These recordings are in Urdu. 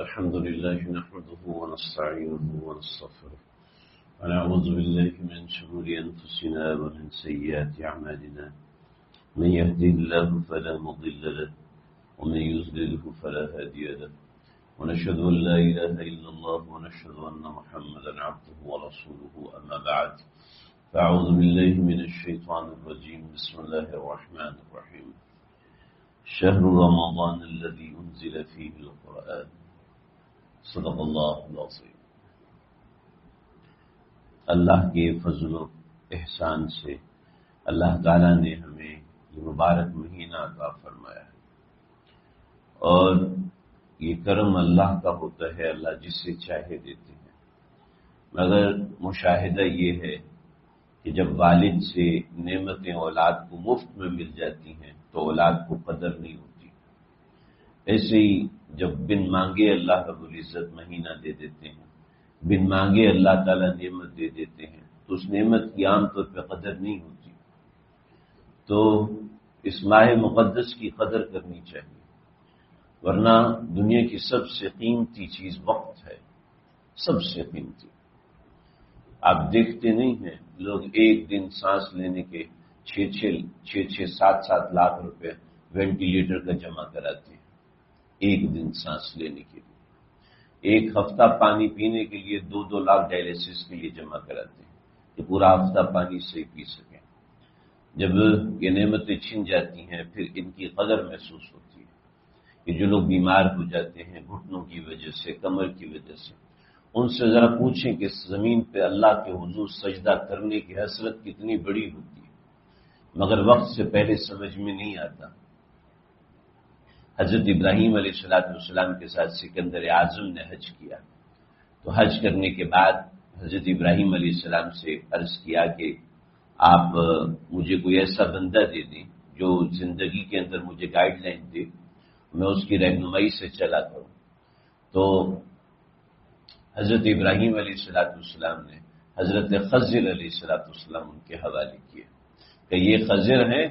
الحمد لله نحمده ونستعينه ونستغفره ونعوذ بالله من شرور أنفسنا ومن سيئات أعمالنا من يهده الله فلا مضل له ومن يضلله فلا هادي له ونشهد أن لا إله إلا الله ونشهد أن محمدا عبده ورسوله أما بعد فأعوذ بالله من الشيطان الرجيم بسم الله الرحمن الرحيم شهر رمضان الذي أنزل فيه القرآن صدق اللہ العظیم۔ اللہ کے فضل و احسان سے اللہ تعالیٰ نے ہمیں یہ مبارک مہینہ عطا فرمایا ہے، اور یہ کرم اللہ کا ہوتا ہے، اللہ جس سے چاہے دیتے ہیں۔ مگر مشاہدہ یہ ہے کہ جب والد سے نعمتیں اولاد کو مفت میں مل جاتی ہیں تو اولاد کو قدر نہیں ہوتی۔ ایسے ہی جب بن مانگے اللہ رب العزت مہینہ دے دیتے ہیں، بن مانگے اللہ تعالیٰ نعمت دے دیتے ہیں، تو اس نعمت کی عام طور پہ قدر نہیں ہوتی۔ تو اس ماہ مقدس کی قدر کرنی چاہیے، ورنہ دنیا کی سب سے قیمتی چیز وقت ہے، سب سے قیمتی۔ آپ دیکھتے نہیں ہیں لوگ ایک دن سانس لینے کے 6-7 لاکھ روپے وینٹیلیٹر کا جمع کراتے ہیں، ایک دن سانس لینے کے لیے۔ ایک ہفتہ پانی پینے کے لیے 2 لاکھ ڈائلیسس کے لیے جمع کراتے ہیں کہ پورا ہفتہ پانی سے پی سکیں۔ جب یہ نعمتیں چھن جاتی ہیں پھر ان کی قدر محسوس ہوتی ہے کہ جو لوگ بیمار ہو جاتے ہیں گھٹنوں کی وجہ سے، کمر کی وجہ سے، ان سے ذرا پوچھیں کہ زمین پہ اللہ کے حضور سجدہ کرنے کی حسرت کتنی بڑی ہوتی ہے، مگر وقت سے پہلے سمجھ میں نہیں آتا۔ حضرت ابراہیم علیہ السلام کے ساتھ سکندر اعظم نے حج کیا، تو حج کرنے کے بعد حضرت ابراہیم علیہ السلام سے عرض کیا کہ آپ مجھے کوئی ایسا بندہ دے دیں جو زندگی کے اندر مجھے گائیڈ لائن دے، میں اس کی رہنمائی سے چلا کروں۔ تو حضرت ابراہیم علیہ السلام نے حضرت خضر علیہ السلام ان کے حوالے کیے کہ یہ خضر ہیں،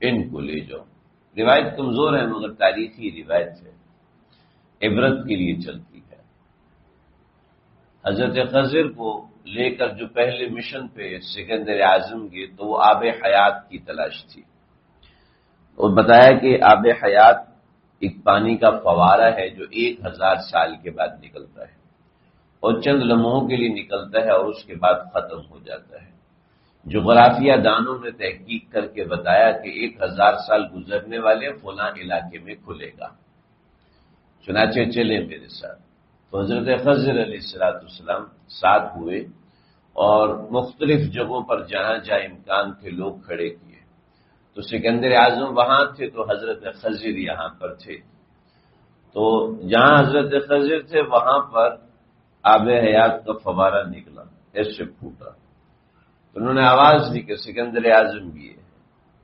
ان کو لے جاؤ۔ روایت کمزور ہے مگر تاریخی روایت ہے، عبرت کے لیے چلتی ہے۔ حضرت خضر کو لے کر جو پہلے مشن پہ سکندر اعظم گئے تو وہ آب حیات کی تلاش تھی، اور بتایا کہ آب حیات ایک پانی کا فوارہ ہے جو 1000 سال کے بعد نکلتا ہے، اور چند لمحوں کے لیے نکلتا ہے اور اس کے بعد ختم ہو جاتا ہے۔ جغرافیہ دانوں نے تحقیق کر کے بتایا کہ 1000 سال گزرنے والے فلاں علاقے میں کھلے گا، چنانچہ چلے میرے ساتھ۔ تو حضرت خضر علیہ السلام ساتھ ہوئے اور مختلف جگہوں پر جہاں جہاں امکان تھے لوگ کھڑے کیے۔ تو سکندر اعظم وہاں تھے تو حضرت خضر یہاں پر تھے، تو جہاں حضرت خضر تھے وہاں پر آب حیات کا فوارہ نکلا، ایسے پھوٹا۔ تو انہوں نے آواز دی کہ سکندر اعظم بھی ہے،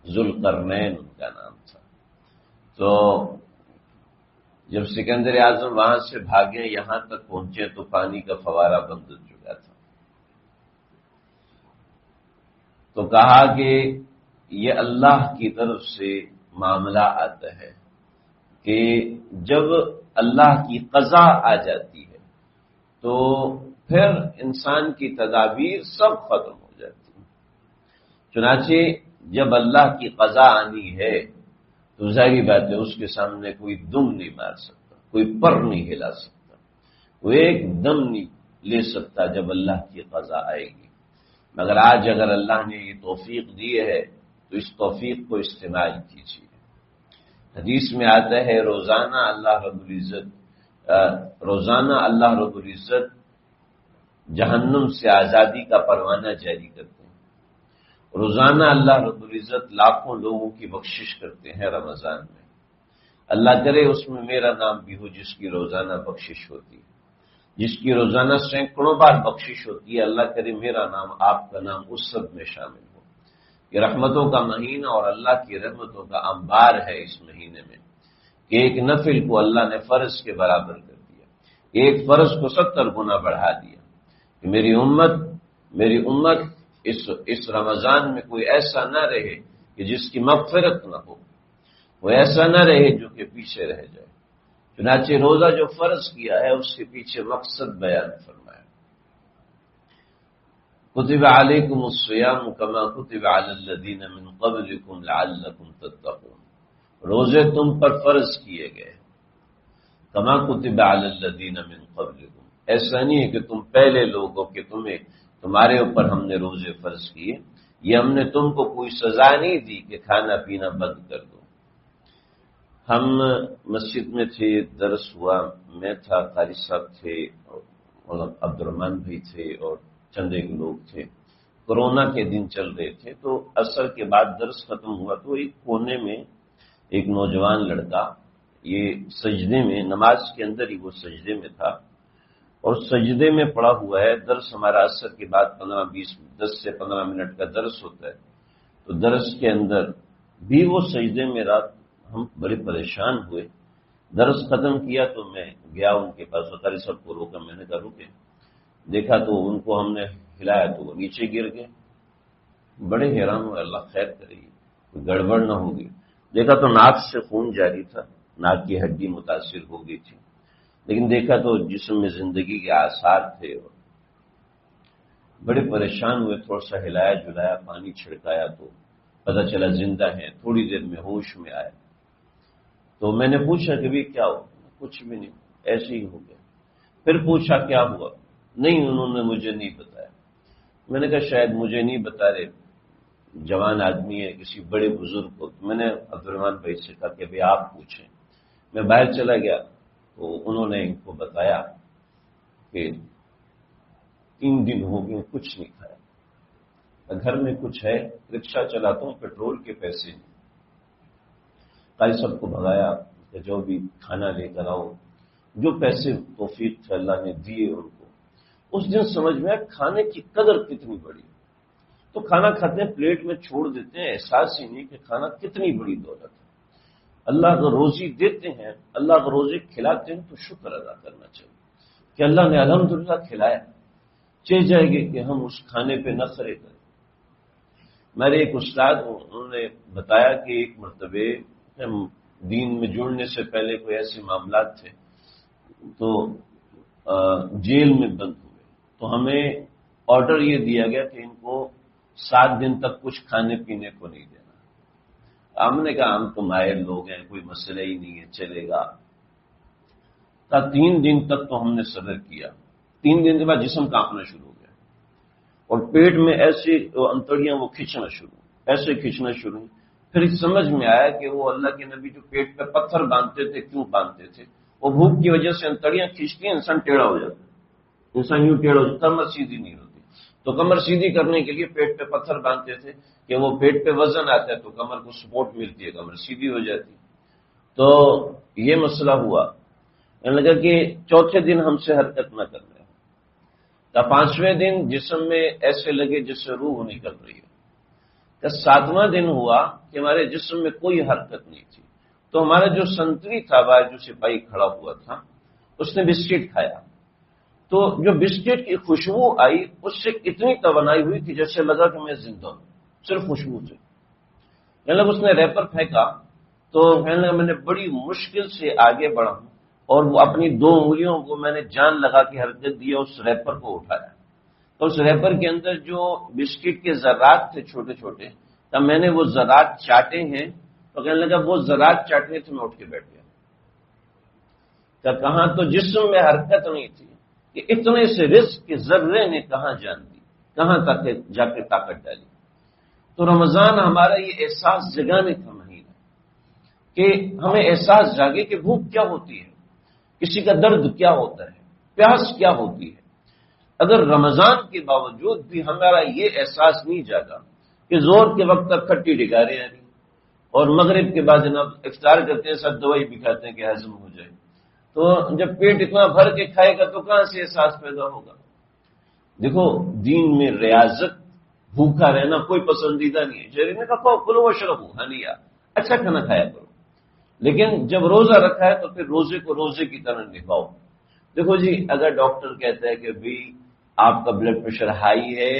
ذوالقرنین ان کا نام تھا۔ تو جب سکندر اعظم وہاں سے بھاگے یہاں تک پہنچے تو پانی کا فوارہ بند ہو چکا تھا۔ تو کہا کہ یہ اللہ کی طرف سے معاملہ آتا ہے کہ جب اللہ کی قضا آ جاتی ہے تو پھر انسان کی تدابیر سب ختم ہو جاتی ہیں۔ چنانچہ جب اللہ کی قضا آنی ہے تو ظاہری بات ہے اس کے سامنے کوئی دم نہیں مار سکتا، کوئی پر نہیں ہلا سکتا، وہ ایک دم نہیں لے سکتا جب اللہ کی قضا آئے گی۔ مگر آج اگر اللہ نے یہ توفیق دی ہے تو اس توفیق کو استعمال کیجیے۔ حدیث میں آتا ہے روزانہ اللہ رب العزت جہنم سے آزادی کا پروانہ جاری کرتے ہیں۔ روزانہ اللہ رب العزت لاکھوں لوگوں کی بخشش کرتے ہیں رمضان میں۔ اللہ کرے اس میں میرا نام بھی ہو جس کی روزانہ بخشش ہوتی ہے، جس کی روزانہ سینکڑوں بار بخشش ہوتی ہے۔ اللہ کرے میرا نام، آپ کا نام اس سب میں شامل ہو۔ یہ رحمتوں کا مہینہ اور اللہ کی رحمتوں کا انبار ہے اس مہینے میں کہ ایک نفل کو اللہ نے فرض کے برابر کر دیا، ایک فرض کو 70 گنا بڑھا دیا کہ میری امت اس رمضان میں کوئی ایسا نہ رہے کہ جس کی مغفرت نہ ہو، وہ ایسا نہ رہے جو کہ پیچھے رہ جائے۔ چنانچہ روزہ جو فرض کیا ہے اس کے پیچھے مقصد بیان فرمایا، کتب علیکم الصیام کما کتب علی الذین من قبلکم لعلکم تتقون، روزے تم پر فرض کیے گئے کما کتب علی الذین من قبلکم، ایسا نہیں ہے کہ تم پہلے لوگ ہو کہ تمہارے اوپر ہم نے روزے فرض کیے، یہ ہم نے تم کو کوئی سزا نہیں دی کہ کھانا پینا بند کر دو۔ ہم مسجد میں تھے، درس ہوا، میں تھا، قاری صاحب تھے، اور عبد الرحمان بھائی تھے، اور چند ایک لوگ تھے۔ کورونا کے دن چل رہے تھے، تو عصر کے بعد درس ختم ہوا تو ایک کونے میں ایک نوجوان لڑکا یہ سجدے میں، نماز کے اندر ہی وہ سجدے میں تھا، اور سجدے میں پڑا ہوا ہے۔ درس ہمارا عصر کے بعد 10 سے 15 منٹ کا درس ہوتا ہے، تو درس کے اندر بھی وہ سجدے میں رات، ہم بڑے پریشان ہوئے۔ درس ختم کیا تو میں گیا ان کے پاس، قاری صاحب کو روکا، میں نے کہا رکے، دیکھا تو ان کو ہم نے ہلایا تو وہ نیچے گر گئے۔ بڑے حیران ہوئے، اللہ خیر کرے گی، کوئی گڑبڑ نہ ہوگی۔ دیکھا تو ناک سے خون جاری تھا، ناک کی ہڈی متاثر ہو گئی تھی، لیکن دیکھا تو جسم میں زندگی کے آثار تھے، اور بڑے پریشان ہوئے۔ تھوڑا سا ہلایا جلایا، پانی چھڑکایا تو پتہ چلا زندہ ہیں۔ تھوڑی دیر میں ہوش میں آئے، تو میں نے پوچھا کہ بھی کیا ہو؟ کچھ بھی نہیں، ایسے ہی ہو گیا۔ پھر پوچھا کیا ہوا؟ نہیں، انہوں نے مجھے نہیں بتایا۔ میں نے کہا شاید مجھے نہیں بتا رہے، جوان آدمی ہے، کسی بڑے بزرگ کو۔ میں نے عبد الرحمان بھائی سے کہا کہ بھائی آپ پوچھیں۔ میں باہر چلا گیا تو انہوں نے ان کو بتایا کہ 3 دن ہو گئے کچھ نہیں کھایا، گھر میں کچھ ہے، رکشہ چلاتا ہوں، پیٹرول کے پیسے نہیں۔ قاری صاحب کو بھگایا کہ جو بھی کھانا لے کر آؤ، جو پیسے توفیق سے اللہ نے دیے ان کو۔ اس دن سمجھ میں کھانے کی قدر کتنی بڑی، تو کھانا کھاتے ہیں پلیٹ میں چھوڑ دیتے ہیں، احساس ہی نہیں کہ کھانا کتنی بڑی دولت ہے۔ اللہ کو روزی دیتے ہیں، اللہ کو روزی کھلاتے ہیں تو شکر ادا کرنا چاہیے کہ اللہ نے الحمدللہ کھلایا۔ چل جائے گی کہ ہم اس کھانے پہ نخرے کریں۔ میرے ایک استاد انہوں نے بتایا کہ ایک مرتبہ دین میں جڑنے سے پہلے کوئی ایسے معاملات تھے تو جیل میں بند ہوئے، تو ہمیں آرڈر یہ دیا گیا کہ ان کو 7 دن تک کچھ کھانے پینے کو نہیں دینا۔ ہم نے کہا ہم تو ماہر لوگ ہیں، کوئی مسئلہ ہی نہیں ہے، چلے گا۔ 3 دن تک تو ہم نے صبر کیا۔ 3 دن کے بعد جسم کانپنا شروع ہو گیا، اور پیٹ میں ایسی انتڑیاں وہ کھینچنا شروع، ایسے کھینچنا شروع۔ پھر سمجھ میں آیا کہ وہ اللہ کے نبی جو پیٹ پہ پتھر باندھتے تھے، کیوں باندھتے تھے؟ وہ بھوک کی وجہ سے انتڑیاں کھینچتی ہیں، انسان ٹیڑھا ہو جاتا ہے، انسان یوں ٹیڑھا ہو جاتا، کمر سیدھی نہیں ہوتی، تو کمر سیدھی کرنے کے لیے پیٹ پہ پتھر باندھتے تھے کہ وہ پیٹ پہ وزن آتا ہے تو کمر کو سپورٹ ملتی ہے، کمر سیدھی ہو جاتی۔ تو یہ مسئلہ ہوا، لگا کہ 4تھے دن ہم سے حرکت نہ کر رہے، 5ویں دن جسم میں ایسے لگے جس سے روح نکل رہی ہے۔ 7واں دن ہوا کہ ہمارے جسم میں کوئی حرکت نہیں تھی، تو ہمارا جو سنتری تھا باہر، جو سپاہی کھڑا ہوا تھا، اس نے بسکٹ کھایا، تو جو بسکٹ کی خوشبو آئی اس سے اتنی توانائی ہوئی کہ جیسے لگا کہ میں زندہ ہوں، صرف خوشبو سے۔ مطلب اس نے ریپر پھینکا تو میں نے بڑی مشکل سے آگے بڑھا ہوں، اور وہ اپنی 2 انگلیوں کو میں نے جان لگا کے حرکت دیا، اس ریپر کو اٹھایا، تو اس ریپر کے اندر جو بسکٹ کے ذرات تھے چھوٹے چھوٹے، تب میں نے وہ ذرات چاٹے ہیں، تو کہنے لگا وہ ذرات چاٹنے تھے، میں اٹھ کے بیٹھ گیا۔ کہاں تو جسم میں حرکت نہیں تھی کہ اتنے سے رزق کے ذرے نے کہاں جان دی، کہاں تک جا کے طاقت ڈالی۔ تو رمضان ہمارا یہ احساس جگانے کا مہینہ کہ ہمیں احساس جاگے کہ بھوک کیا ہوتی ہے، کسی کا درد کیا ہوتا ہے، پیاس کیا ہوتی ہے۔ اگر رمضان کے باوجود بھی ہمارا یہ احساس نہیں جاگا کہ زور کے وقت تک کھٹی ڈگاریں آ رہی، اور مغرب کے بعد جناب افطار کرتے ہیں، سب دوائی بھی کھاتے ہیں کہ ہضم ہو جائے، تو جب پیٹ اتنا بھر کے کھائے گا تو کہاں سے احساس پیدا ہوگا؟ دیکھو دین میں ریاضت، بھوکا رہنا کوئی پسندیدہ نہیں ہے۔ شریف نے کہا کلو وشربو، ہنیا، اچھا کھانا کھایا کرو، لیکن جب روزہ رکھا ہے تو پھر روزے کو روزے کی طرح نبھاؤ۔ دیکھو جی، اگر ڈاکٹر کہتا ہے کہ بھی آپ کا بلڈ پریشر ہائی ہے،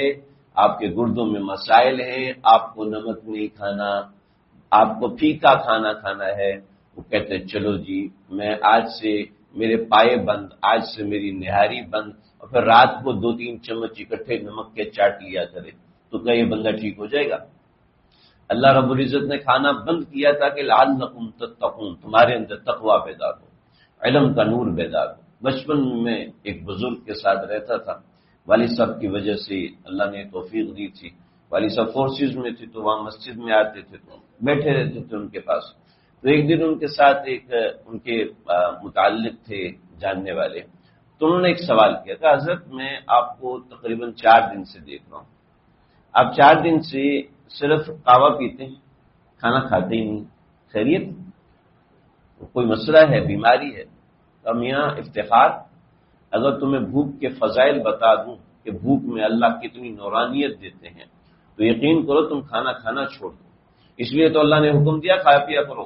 آپ کے گردوں میں مسائل ہیں، آپ کو نمک نہیں کھانا، آپ کو پھیکا کھانا کھانا ہے، وہ کہتے ہیں چلو جی میں آج سے میرے پائے بند، آج سے میری نہاری بند، اور پھر رات کو 2-3 چمچ اکٹھے نمک کے چاٹ لیا کرے، تو کیا یہ بندہ ٹھیک ہو جائے گا؟ اللہ رب العزت نے کھانا بند کیا تاکہ لعلکم تتقون، تمہارے اندر تقوی بیدار ہو، علم کا نور بیدار ہو۔ بچپن میں ایک بزرگ کے ساتھ رہتا تھا، والد صاحب کی وجہ سے اللہ نے توفیق دی تھی، والد صاحب فورسز میں تھے تو وہاں مسجد میں آتے تھے تو بیٹھے رہتے تھے ان کے پاس۔ تو ایک دن ان کے ساتھ ایک ان کے متعلق تھے جاننے والے، تو انہوں نے ایک سوال کیا تھا، حضرت میں آپ کو تقریباً 4 دن سے دیکھ رہا ہوں، آپ 4 دن سے صرف قہوہ پیتے ہیں، کھانا کھاتے ہی نہیں، خیریت؟ کوئی مسئلہ ہے، بیماری ہے؟ تو میاں افتخار، اگر تمہیں بھوک کے فضائل بتا دوں کہ بھوک میں اللہ کتنی نورانیت دیتے ہیں تو یقین کرو تم کھانا کھانا چھوڑ دو۔ اس لیے تو اللہ نے حکم دیا کھایا پیا کرو،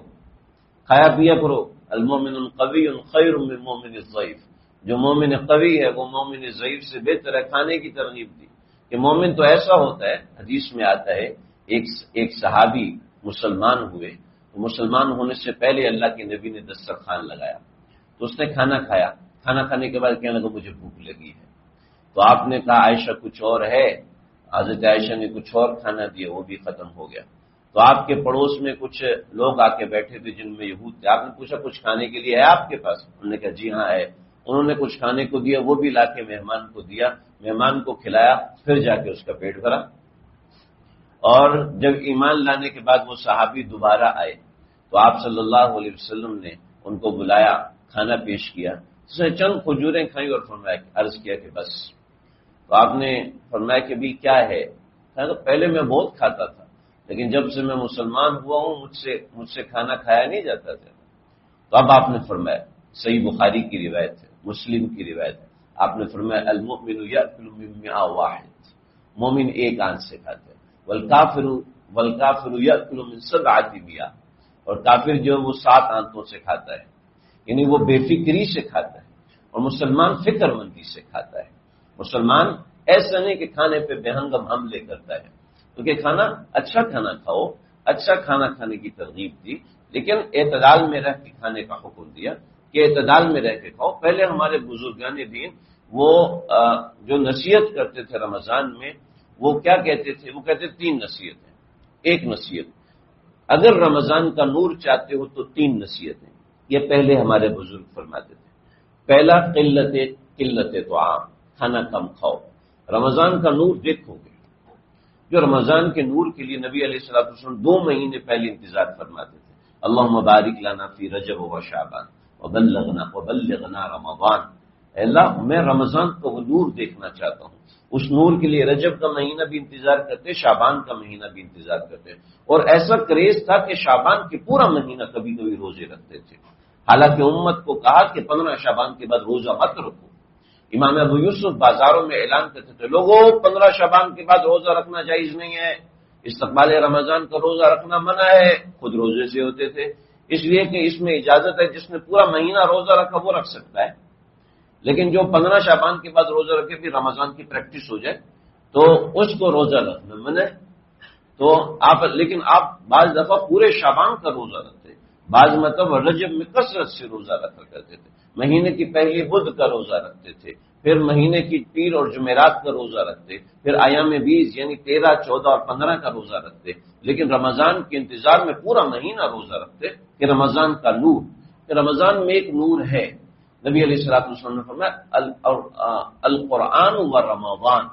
کھایا پیا کرو۔ المومن القوی خیر من المومن الضعیف، جو مومن قوی ہے وہ مومن ضعیف سے بہتر ہے۔ کھانے کی ترغیب دی کہ مومن تو ایسا ہوتا ہے، حدیث میں آتا ہے ایک صحابی مسلمان ہوئے تو مسلمان ہونے سے پہلے اللہ کے نبی نے دسترخوان لگایا تو اس نے کھانا کھایا، کھانا کھانے کے بعد کہنے لگا مجھے بھوک لگی ہے، تو آپ نے کہا عائشہ کچھ اور ہے، حضرت عائشہ نے کچھ اور کھانا دیا، وہ بھی ختم ہو گیا۔ تو آپ کے پڑوس میں کچھ لوگ آ کے بیٹھے تھے جن میں یہود تھے، آپ نے پوچھا کچھ کھانے کے لیے ہے آپ کے پاس؟ انہوں نے کہا جی ہاں ہے۔ انہوں نے کچھ کھانے کو دیا، وہ بھی لا کے مہمان کو دیا، مہمان کو کھلایا، پھر جا کے اس کا پیٹ بھرا۔ اور جب ایمان لانے کے بعد وہ صحابی دوبارہ آئے تو آپ صلی اللہ علیہ وسلم نے ان کو بلایا، کھانا پیش کیا، اس نے چند کھجوریں کھائیں اور فرمایا، عرض کیا کہ بس۔ تو آپ نے فرمایا کہ بھی کیا ہے؟ تو پہلے میں بہت کھاتا تھا لیکن جب سے میں مسلمان ہوا ہوں مجھ سے کھانا کھایا نہیں جاتا تھا۔ تو اب آپ نے فرمایا، صحیح بخاری کی روایت ہے، مسلم کی روایت ہے، آپ نے فرمایا المؤمن یأکل من مئة واحد، مومن ایک آنت سے کھاتا ہے، والکافر یأکل من 7 مئة، اور کافر جو وہ 7 آنتوں سے کھاتا ہے، یعنی وہ بے فکری سے کھاتا ہے، اور مسلمان فکر مندی سے کھاتا ہے۔ مسلمان ایسا نہیں کہ کھانے پہ بے ہنگم حملے کرتا ہے، کیونکہ اچھا کھانا کھاؤ، اچھا کھانا کھانے کی ترغیب دی، لیکن اعتدال میں رہ کے کھانے کا حکم دیا کہ اعتدال میں رہ کے کھاؤ۔ پہلے ہمارے بزرگان دین وہ جو نصیحت کرتے تھے رمضان میں، وہ کیا کہتے تھے؟ وہ کہتے 3 نصیحتیں۔ ایک نصیحت، اگر رمضان کا نور چاہتے ہو تو 3 نصیحتیں، یہ پہلے ہمارے بزرگ فرماتے تھے۔ پہلا قلت طعام، کھانا کم کھاؤ، رمضان کا نور دیکھو گے۔ جو رمضان کے نور کے لیے نبی علیہ الصلوۃ والسلام 2 مہینے پہلے انتظار فرماتے تھے، اللہم بارک لنا فی رجب و شعبان وبلغنا رمضان، اے اللہ میں رمضان کا وہ نور دیکھنا چاہتا ہوں۔ اس نور کے لیے رجب کا مہینہ بھی انتظار کرتے، شعبان کا مہینہ بھی انتظار کرتے، اور ایسا کریز تھا کہ شعبان کے پورا مہینہ کبھی کبھی روزے رکھتے تھے، حالانکہ امت کو کہا کہ 15 شعبان کے بعد روزہ مت رکھو۔ امام ابو یوسف بازاروں میں اعلان کرتے تھے، لوگوں 15 شعبان کے بعد روزہ رکھنا جائز نہیں ہے، استقبال رمضان کا روزہ رکھنا منع ہے، خود روزے سے ہوتے تھے، اس لیے کہ اس میں اجازت ہے جس نے پورا مہینہ روزہ رکھا وہ رکھ سکتا ہے، لیکن جو 15 شعبان کے بعد روزہ رکھے پھر رمضان کی پریکٹس ہو جائے تو اس کو روزہ رکھنا منع ہے۔ تو لیکن آپ بعض دفعہ پورے شعبان کا روزہ رکھتے، بعض مطلب رجب میں کثرت سے روزہ رکھا کرتے تھے، مہینے کی پہلی بدھ کا روزہ رکھتے تھے، پھر مہینے کی پیر اور جمعرات کا روزہ رکھتے، پھر ایام 20 یعنی 13، 14 اور 15 کا روزہ رکھتے، لیکن رمضان کے انتظار میں پورا مہینہ روزہ رکھتے کہ رمضان کا نور، کہ رمضان میں ایک نور ہے۔ نبی علیہ الصلوۃ والسلام نے فرمایا القرآن و رمضان،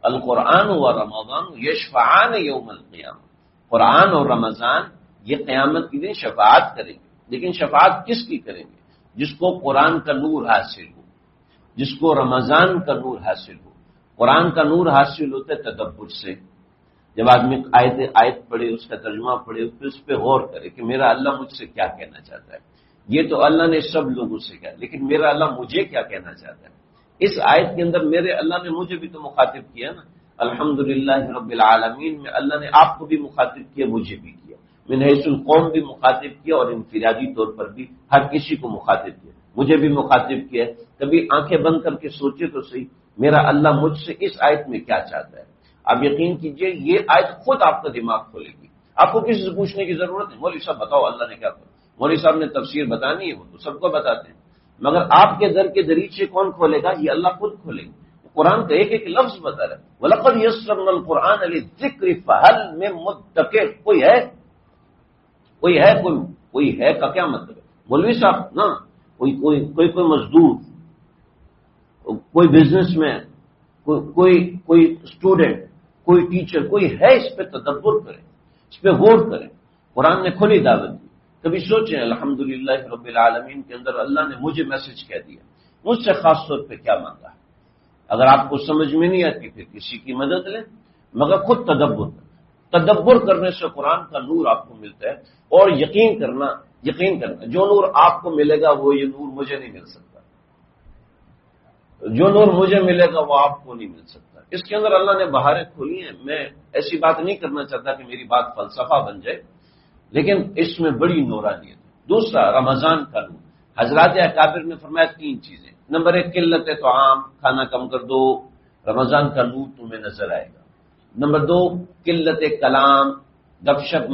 القرآن و رمضان یشفعان یوم القیامہ، قرآن اور رمضان یہ قیامت کے دن شفاعت کریں گے، لیکن شفاعت کس کی کریں گے؟ جس کو قرآن کا نور حاصل ہو، جس کو رمضان کا نور حاصل ہو۔ قرآن کا نور حاصل ہوتا ہے تدبر سے، جب آدمی آیت پڑھے، اس کا ترجمہ پڑھے، پھر اس پہ غور کرے کہ میرا اللہ مجھ سے کیا کہنا چاہتا ہے۔ یہ تو اللہ نے سب لوگوں سے کہا، لیکن میرا اللہ مجھے کیا کہنا چاہتا ہے؟ اس آیت کے اندر میرے اللہ نے مجھے بھی تو مخاطب کیا نا، الحمدللہ رب العالمین میں اللہ نے آپ کو بھی مخاطب کیا، مجھے بھی کیا، من حیث القوم بھی مخاطب کیا، اور انفرادی طور پر بھی ہر کسی کو مخاطب کیا، مجھے بھی مخاطب کیا۔ کبھی آنکھیں بند کر کے سوچے تو صحیح، میرا اللہ مجھ سے اس آیت میں کیا چاہتا ہے؟ آپ یقین کیجئے یہ آیت خود آپ کا دماغ کھولے گی، آپ کو کسی سے پوچھنے کی ضرورت نہیں، مولوی صاحب بتاؤ اللہ نے کیا کہا، مولوی صاحب نے تفسیر بتانی ہے وہ تو سب کو بتاتے ہیں، مگر آپ کے در کے دریچے کون کھولے گا؟ یہ اللہ خود کھولے گا۔ قرآن کا ایک ایک لفظ بتا رہا ہے، وَلَقَدْ يَسَّرْنَا الْقُرْآنَ لِلذِّكْرِ فَهَلْ مِن مُدَّكِرٍ، کوئی ہے کوئی ہے کا کیا مطلب ہے؟ مولوی صاحب نا، کوئی مزدور، کوئی بزنس مین، کوئی اسٹوڈنٹ، کوئی ٹیچر، کوئی ہے اس پہ تدبر کرے، اس پہ غور کرے۔ قرآن نے کھلی دعوت دی، کبھی سوچیں الحمدللہ رب العالمین کے اندر اللہ نے مجھے میسج کہہ دیا، مجھ سے خاص طور پہ کیا مانگا ہے۔ اگر آپ کو سمجھ میں نہیں آتی پھر کسی کی مدد لیں، مگر خود تدبر کرنے سے قرآن کا نور آپ کو ملتا ہے۔ اور یقین کرنا جو نور آپ کو ملے گا وہ یہ نور مجھے نہیں مل سکتا، جو نور مجھے ملے گا وہ آپ کو نہیں مل سکتا۔ اس کے اندر اللہ نے بہاریں کھولی ہیں۔ میں ایسی بات نہیں کرنا چاہتا کہ میری بات فلسفہ بن جائے، لیکن اس میں بڑی نورانیت ہے۔ دوسرا، رمضان کا نور۔ حضرات اکابر نے فرمایا 3 چیزیں۔ نمبر 1، قلت طعام، کھانا کم کر دو، رمضان کا نور تمہیں نظر آئے گا۔ نمبر 2، قلت کلام، گپ شپ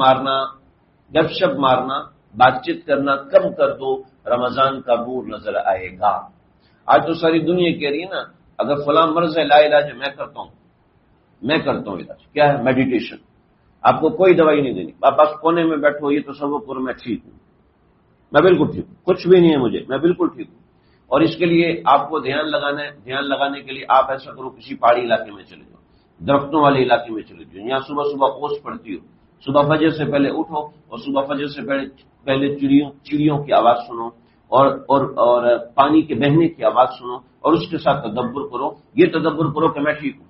مارنا، بات چیت کرنا کم کر دو، رمضان کا نور نظر آئے گا۔ آج تو ساری دنیا کہہ رہی ہے نا، اگر فلاں مرض ہے لا علاج ہے، میں کرتا ہوں علاج۔ کیا ہے؟ میڈیٹیشن۔ آپ کو کوئی دوائی نہیں دینی، آپ بس کونے میں بیٹھو، یہ تصور کرو میں ٹھیک ہوں، میں بالکل ٹھیک ہوں، کچھ بھی نہیں ہے مجھے، میں بالکل ٹھیک ہوں۔ اور اس کے لیے آپ کو دھیان لگانے کے لیے آپ ایسا کرو، کسی پہاڑی علاقے میں چلے جاؤ، درختوں والے علاقے میں چلے جاؤ، یہاں صبح اوس پڑتی ہو، صبح فجر سے پہلے اٹھو اور صبح فجر سے پہلے چڑیوں کی آواز سنو اور پانی کے بہنے کی آواز سنو، اور اس کے ساتھ تدبر کرو۔ یہ تدبر کرو کہ میں ٹھیک ہوں۔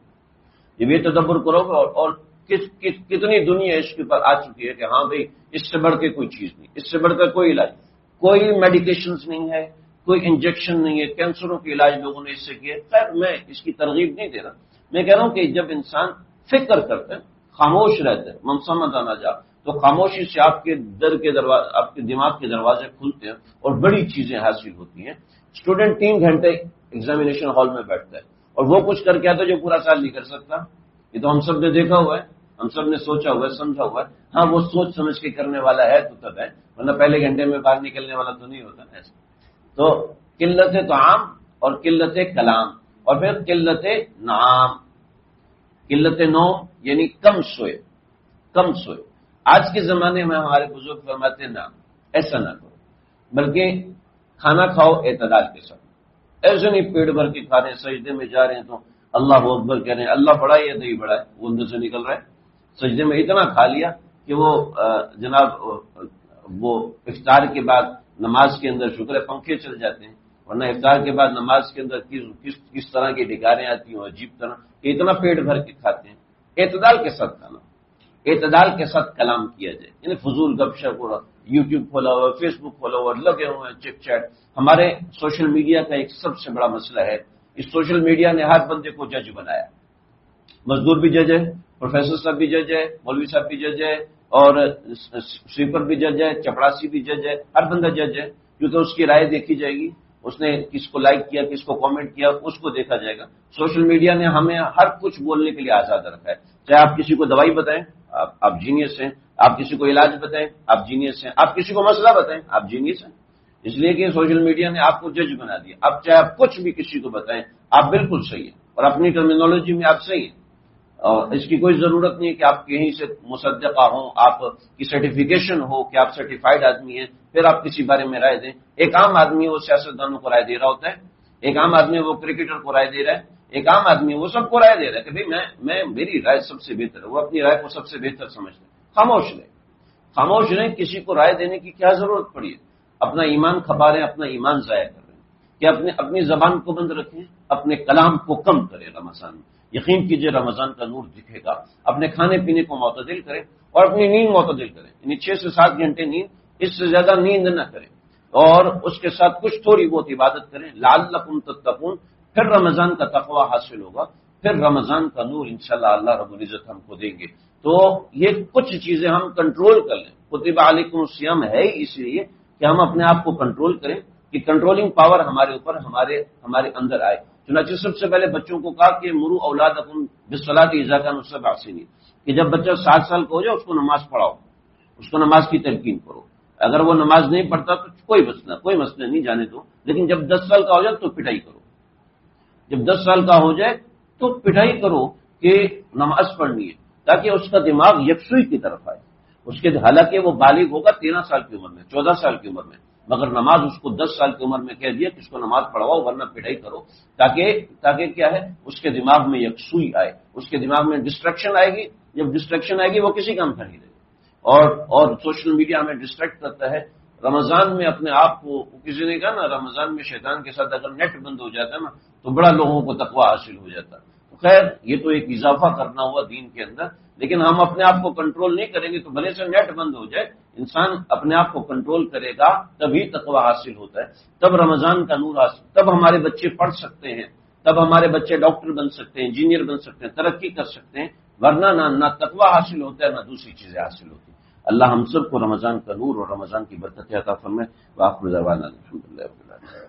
جب یہ تدبر کرو گے اور کتنی دنیا اس کے پر آ چکی ہے کہ ہاں بھئی اس سے بڑھ کے کوئی چیز نہیں، اس سے بڑھ کر کوئی علاج، کوئی میڈیکیشنز نہیں ہے، کوئی انجیکشن نہیں ہے، کینسروں کے علاج لوگوں نے اس سے کیے۔ خیر میں اس کی ترغیب نہیں دے رہا، میں کہہ رہا ہوں کہ جب انسان فکر کرتا ہے، خاموش رہتا ہے، منصمد آنا جا، تو خاموشی سے آپ کے دماغ کے دروازے کھلتے ہیں اور بڑی چیزیں حاصل ہوتی ہیں۔ اسٹوڈنٹ 3 گھنٹے ایگزامینیشن ہال میں بیٹھتا ہے اور وہ کچھ کر کے آتا ہے جو پورا سال نہیں کر سکتا۔ یہ تو ہم سب نے دیکھا ہوا ہے، ہم سب نے سوچا ہوا ہے، سمجھا ہوا ہے۔ ہاں وہ سوچ سمجھ کے کرنے والا ہے تو تب ہے، ورنہ پہلے گھنٹے میں باہر نکلنے والا تو نہیں ہوتا ایسا۔ تو قلت طعام اور قلت کلام، اور پھر قلت نعام، قلت نوم یعنی کم سوئے۔ آج کے زمانے میں ہمارے بزرگ فرماتے ہیں نا، ایسا نہ کرو، بلکہ کھانا کھاؤ اعتدال کے ساتھ۔ ایسے نہیں پیٹ بھر کے کھا رہے ہیں، سجدے میں جا رہے ہیں تو اللہ اکبر کہہ رہے ہیں، اللہ بڑا ہے یا نہیں بڑا ہے، وہ اندر سے نکل رہا ہے۔ سجدے میں اتنا کھا لیا کہ وہ جناب وہ افطار کے بعد نماز کے اندر شکر ہے پنکھے چل جاتے ہیں، ورنہ افطار کے بعد نماز کے اندر کس طرح کی ڈکاریں آتی ہیں عجیب طرح کہ اتنا پیٹ بھر کے کھاتے ہیں۔ اعتدال کے ساتھ کھانا، اعتدال کے ساتھ کلام کیا جائے، یعنی فضول گپ شپ ہو رہا، یوٹیوب کھولا ہوا، فیس بک کھولا ہوا، لگے ہوئے ہیں چٹ چیٹ۔ ہمارے سوشل میڈیا کا ایک سب سے بڑا مسئلہ ہے، اس سوشل میڈیا نے ہر بندے کو جج بنایا۔ مزدور بھی جج ہے، پروفیسر صاحب بھی جج ہے، مولوی صاحب بھی جج ہے، اور سویپر بھی جج ہے، چپڑاسی بھی جج ہے، ہر بندہ جج ہے، کیونکہ اس کی رائے دیکھی جائے گی، اس نے کس کو لائک کیا، کس کو کامنٹ کیا، اس کو دیکھا جائے گا۔ سوشل میڈیا نے ہمیں ہر کچھ بولنے کے لیے آزاد رکھا ہے، چاہے آپ کسی کو دوائی بتائیں آپ جینیس ہیں، آپ کسی کو علاج بتائیں آپ جینیس ہیں، آپ کسی کو مسئلہ بتائیں آپ جینیس ہیں، اس لیے کہ سوشل میڈیا نے آپ کو جج بنا دیا۔ اب چاہے آپ کچھ بھی کسی کو بتائیں آپ بالکل صحیح ہیں، اور اپنی ٹرمینالوجی میں آپ صحیح ہیں، اور اس کی کوئی ضرورت نہیں ہے کہ آپ کہیں سے مصدقہ ہوں، آپ کی سرٹیفیکیشن ہو کہ آپ سرٹیفائڈ آدمی ہیں پھر آپ کسی بارے میں رائے دیں۔ ایک عام آدمی وہ سیاستدانوں کو رائے دے رہا ہوتا ہے، ایک عام آدمی وہ کرکٹر کو رائے دے رہا ہے، ایک عام آدمی وہ سب کو رائے دے رہا ہے کہ بھئی میں میری رائے سب سے بہتر ہے، وہ اپنی رائے کو سب سے بہتر سمجھتے ہیں۔ خاموش رہیں، کسی کو رائے دینے کی کیا ضرورت پڑی ہے؟ اپنا ایمان کھپا رہے ہیں، اپنا ایمان ضائع کر رہے ہیں کہ اپنی زبان کو بند رکھیں، اپنے کلام کو کم کریں۔ رمضان میں یقین کیجئے رمضان کا نور دکھے گا۔ اپنے کھانے پینے کو معتدل کریں اور اپنی نیند معتدل کریں، یعنی 6 سے 7 گھنٹے نیند، اس سے زیادہ نیند نہ کریں، اور اس کے ساتھ کچھ تھوڑی بہت عبادت کریں، لعلکم تتقون۔ پھر رمضان کا تقوی حاصل ہوگا، پھر رمضان کا نور انشاءاللہ اللہ رب العزت ہم کو دیں گے۔ تو یہ کچھ چیزیں ہم کنٹرول کر لیں۔ کتب علیکم الصیام ہے اس لیے کہ ہم اپنے آپ کو کنٹرول کریں، کہ کنٹرولنگ پاور ہمارے اوپر ہمارے اندر آئے۔ چنانچہ سب سے پہلے بچوں کو کہا کہ مرو اولادکم بالصلاۃ اذا کانوا 7 سنین، کہ جب بچہ 7 سال کا ہو جائے اس کو نماز پڑھاؤ، اس کو نماز کی تلقین کرو۔ اگر وہ نماز نہیں پڑھتا تو کوئی مسئلہ نہیں، جانے دو، لیکن جب 10 سال کا ہو جائے تو پٹائی کرو، جب 10 سال کا ہو جائے تو پٹائی کرو کہ نماز پڑھنی ہے، تاکہ اس کا دماغ یکسوئی کی طرف آئے۔ حالانکہ وہ بالغ ہوگا 13 سال کی عمر میں، 14 سال کی عمر میں، مگر نماز اس کو 10 سال کی عمر میں کہہ دیا کہ اس کو نماز پڑھواؤ ورنہ پڑھائی کرو، تاکہ کیا ہے اس کے دماغ میں یکسوئی آئے، اس کے دماغ میں ڈسٹریکشن آئے گی، جب ڈسٹریکشن آئے گی وہ کسی کام کا نہیں رہے گا۔ اور سوشل میڈیا ہمیں ڈسٹریکٹ کرتا ہے۔ رمضان میں اپنے آپ کو، کسی نے کہا نا رمضان میں شیطان کے ساتھ اگر نیٹ بند ہو جاتا ہے نا تو بڑا لوگوں کو تقوی حاصل ہو جاتا ہے۔ خیر یہ تو ایک اضافہ کرنا ہوا دین کے اندر، لیکن ہم اپنے آپ کو کنٹرول نہیں کریں گے تو بھلے سے نیٹ بند ہو جائے، انسان اپنے آپ کو کنٹرول کرے گا تبھی تقوی حاصل ہوتا ہے، تب رمضان کا نور حاصل، تب ہمارے بچے پڑھ سکتے ہیں، تب ہمارے بچے ڈاکٹر بن سکتے ہیں، انجینئر بن سکتے ہیں، ترقی کر سکتے ہیں، ورنہ نہ تقوی حاصل ہوتا ہے نہ دوسری چیزیں حاصل ہوتی ہیں۔ اللہ ہم سب کو رمضان کا نور اور رمضان کی برکت عطا فرمائے۔ وآخر دعوانا الحمدللہ رب العالمین۔